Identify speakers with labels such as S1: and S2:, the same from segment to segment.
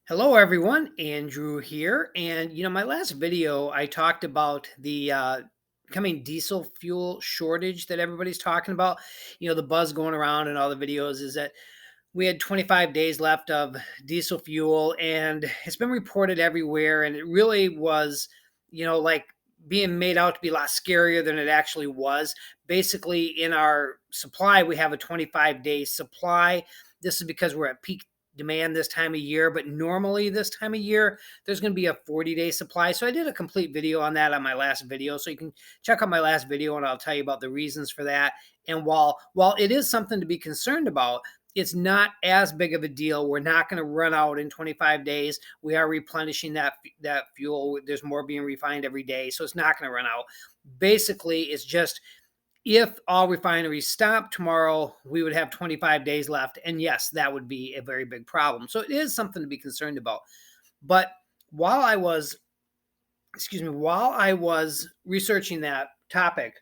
S1: Hello, everyone. Andrew here. And, my last video, I talked about the coming diesel fuel shortage that everybody's talking about. The buzz going around and all the videos is that we had 25 days left of diesel fuel, and it's been reported everywhere. And it really was, like being made out to be a lot scarier than it actually was. Basically, in our supply, we have a 25-day supply. This is because we're at peak demand this time of year, but normally this time of year, there's going to be a 40-day supply. So I did a complete video on that on my last video. So you can check out my last video and I'll tell you about the reasons for that. And while it is something to be concerned about, it's not as big of a deal. We're not going to run out in 25 days. We are replenishing that fuel. There's more being refined every day, so it's not going to run out. Basically, it's just if all refineries stop tomorrow, we would have 25 days left. And yes, that would be a very big problem. So it is something to be concerned about. But while I was, while I was researching that topic,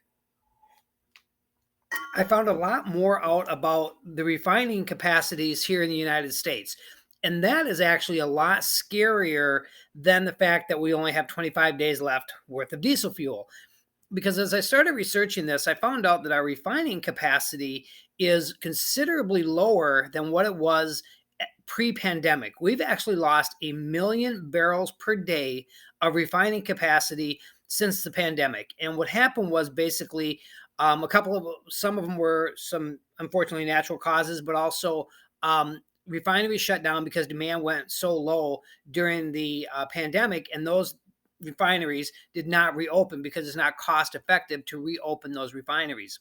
S1: I found a lot more out about the refining capacities here in the United States. And that is actually a lot scarier than the fact that we only have 25 days left worth of diesel fuel. Because as I started researching this, I found out that our refining capacity is considerably lower than what it was pre-pandemic. We've actually lost 1 million barrels per day of refining capacity since the pandemic. And what happened was basically some of them were some unfortunately natural causes, but also refineries shut down because demand went so low during the pandemic, and those refineries did not reopen because it's not cost effective to reopen those refineries.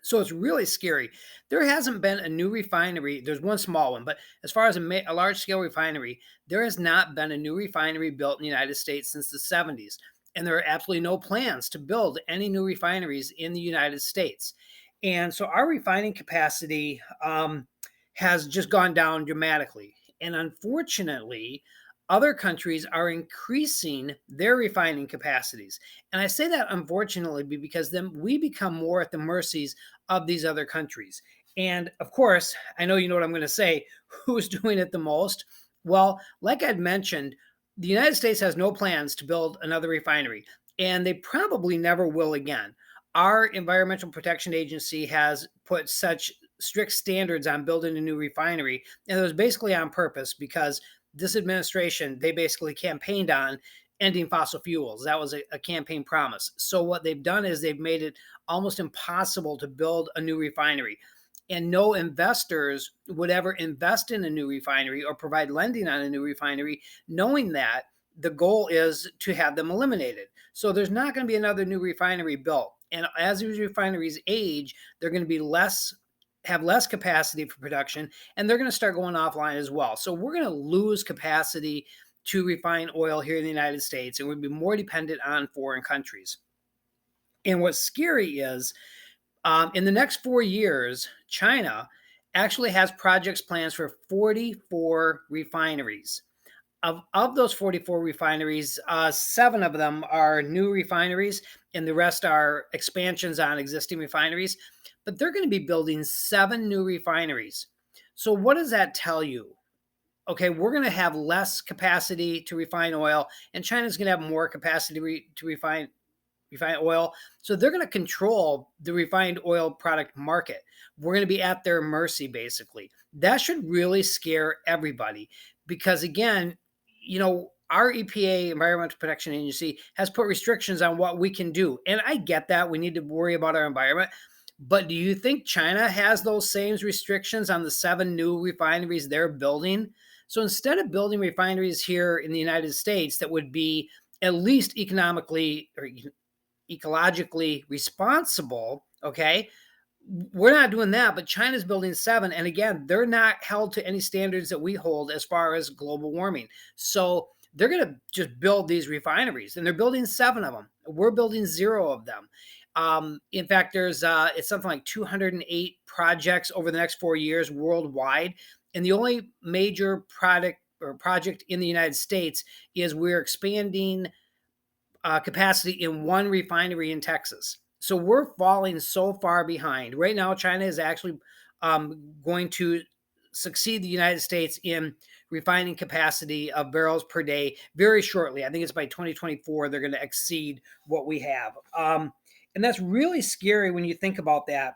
S1: So it's really scary. There hasn't been a new refinery. There's one small one, but as far as a large scale refinery, there has not been a new refinery built in the United States since the 70s. And there are absolutely no plans to build any new refineries in the United States. And so our refining capacity has just gone down dramatically. And unfortunately, other countries are increasing their refining capacities. And I say that unfortunately because then we become more at the mercies of these other countries. And of course, I know you know what I'm going to say. Who's doing it the most? Well, like I'd mentioned, the United States has no plans to build another refinery, and they probably never will again. Our Environmental Protection Agency has put such strict standards on building a new refinery, and it was basically on purpose because this administration, they basically campaigned on ending fossil fuels. That was a campaign promise. So what they've done is they've made it almost impossible to build a new refinery. And no investors would ever invest in a new refinery or provide lending on a new refinery, knowing that the goal is to have them eliminated. So there's not going to be another new refinery built. And as these refineries age, they're going to be have less capacity for production, and they're going to start going offline as well. So we're going to lose capacity to refine oil here in the United States, and we'll be more dependent on foreign countries. And what's scary is in the next 4 years, China actually has projects plans for 44 refineries. Of those 44 refineries, seven of them are new refineries, and the rest are expansions on existing refineries. But they're going to be building seven new refineries. So, what does that tell you? Okay, we're going to have less capacity to refine oil, and China's going to have more capacity to refine oil. So they're going to control the refined oil product market. We're going to be at their mercy, basically. That should really scare everybody because, again, our EPA, Environmental Protection Agency, has put restrictions on what we can do. And I get that. We need to worry about our environment. But do you think China has those same restrictions on the seven new refineries they're building? So instead of building refineries here in the United States that would be at least economically or ecologically responsible, okay, we're not doing that, but China's building seven. And again, they're not held to any standards that we hold as far as global warming. So they're going to just build these refineries, and they're building seven of them. We're building zero of them. In fact, there's it's something like 208 projects over the next 4 years worldwide. And the only major project in the United States is we're expanding capacity in one refinery in Texas. So we're falling so far behind. Right now, China is actually going to succeed the United States in refining capacity of barrels per day very shortly. I think it's by 2024 they're going to exceed what we have. And that's really scary when you think about that,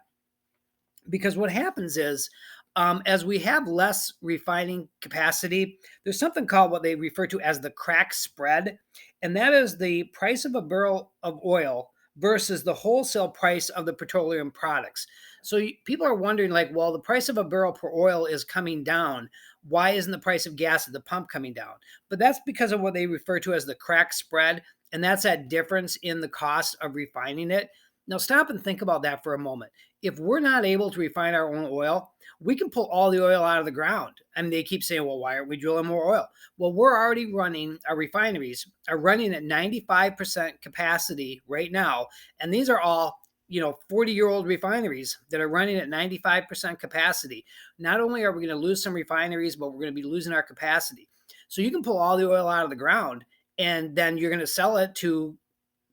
S1: because what happens is, as we have less refining capacity, there's something called what they refer to as the crack spread, and that is the price of a barrel of oil versus the wholesale price of the petroleum products. So people are wondering, like, well, the price of a barrel per oil is coming down. Why isn't the price of gas at the pump coming down? But that's because of what they refer to as the crack spread, and that's that difference in the cost of refining it. Now, stop and think about that for a moment. If we're not able to refine our own oil, we can pull all the oil out of the ground. And they keep saying, well, why aren't we drilling more oil? Well, we're already running, our refineries are running at 95% capacity right now. And these are all 40-year-old refineries that are running at 95% capacity. Not only are we going to lose some refineries, but we're going to be losing our capacity. So you can pull all the oil out of the ground, and then you're going to sell it to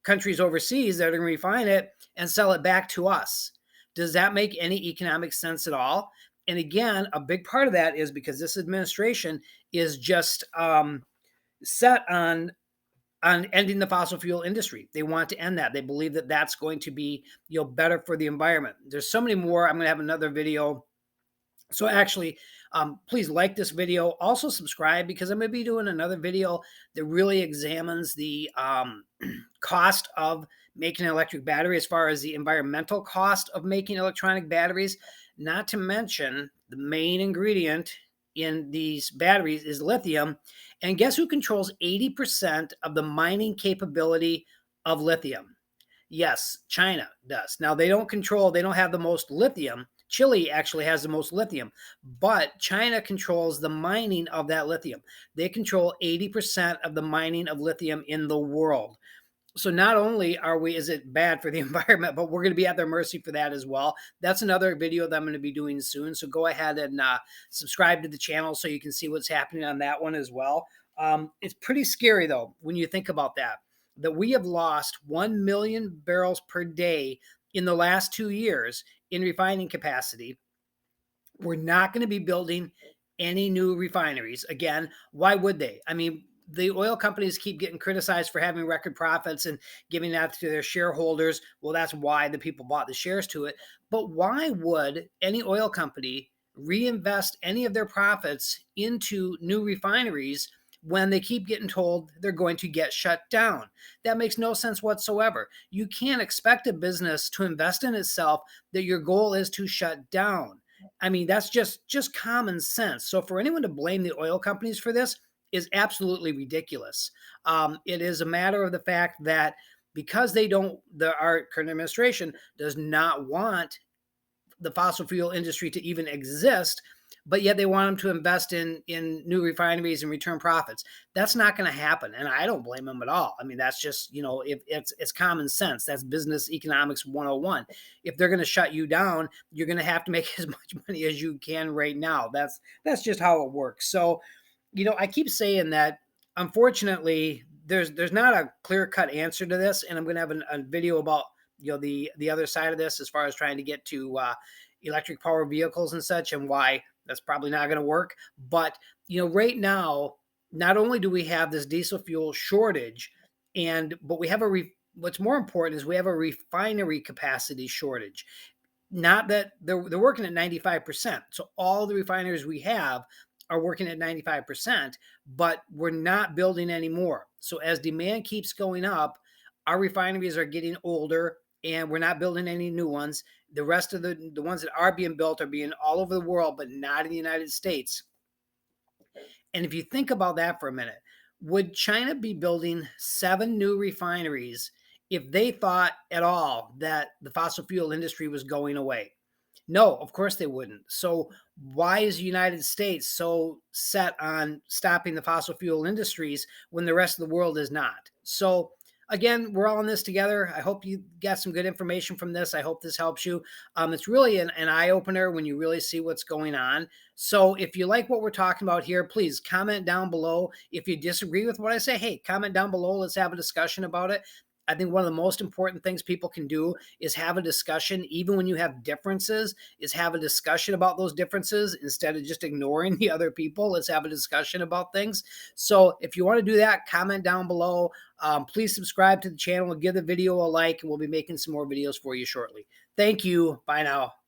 S1: countries overseas that are going to refine it and sell it back to us. Does that make any economic sense at all? And again, a big part of that is because this administration is just set on ending the fossil fuel industry. They want to end that. They believe that that's going to be better for the environment. There's so many more. I'm going to have another video. So actually, please like this video. Also subscribe, because I'm going to be doing another video that really examines the cost of making an electric battery, as far as the environmental cost of making electronic batteries. Not to mention, the main ingredient in these batteries is lithium. And guess who controls 80% of the mining capability of lithium? Yes, China does. Now, they don't have the most lithium. Chile actually has the most lithium, but China controls the mining of that lithium. They control 80% of the mining of lithium in the world. So not only is it bad for the environment, but we're going to be at their mercy for that as well. That's another video that I'm going to be doing soon. So go ahead and subscribe to the channel so you can see what's happening on that one as well. It's pretty scary, though, when you think about that we have lost 1 million barrels per day in the last 2 years in refining capacity. We're not going to be building any new refineries. Again, why would they? I mean, the oil companies keep getting criticized for having record profits and giving that to their shareholders. Well, that's why the people bought the shares to it. But why would any oil company reinvest any of their profits into new refineries when they keep getting told they're going to get shut down? That makes no sense whatsoever. You can't expect a business to invest in itself that your goal is to shut down. I mean, that's just common sense. So for anyone to blame the oil companies for this is absolutely ridiculous. It is a matter of the fact that because our current administration does not want the fossil fuel industry to even exist, but yet they want them to invest in new refineries and return profits. That's not going to happen, and I don't blame them at all. I mean, that's just if it's common sense. That's business economics 101. If they're going to shut you down, you're going to have to make as much money as you can right now. That's just how it works. So I keep saying that, unfortunately, there's not a clear-cut answer to this, and I'm going to have a video about the other side of this, as far as trying to get to electric power vehicles and such, and why that's probably not going to work. But right now, not only do we have this diesel fuel shortage, but we have what's more important is we have a refinery capacity shortage. Not that they're working at 95%. So all the refineries we have are working at 95%, but we're not building any more. So as demand keeps going up, our refineries are getting older, and we're not building any new ones. The rest of the ones that are being built are being all over the world, but not in the United States. And if you think about that for a minute, would China be building 7 new refineries if they thought at all that the fossil fuel industry was going away? No, of course they wouldn't. So why is the United States so set on stopping the fossil fuel industries when the rest of the world is not? So again, we're all in this together. I hope you got some good information from this. I hope this helps you. It's really an eye-opener when you really see what's going on. So if you like what we're talking about here, please comment down below. If you disagree with what I say, hey, comment down below. Let's have a discussion about it. I think one of the most important things people can do is have a discussion, even when you have differences, is have a discussion about those differences instead of just ignoring the other people. Let's have a discussion about things. So if you want to do that, comment down below. Please subscribe to the channel and give the video a like, and we'll be making some more videos for you shortly. Thank you. Bye now.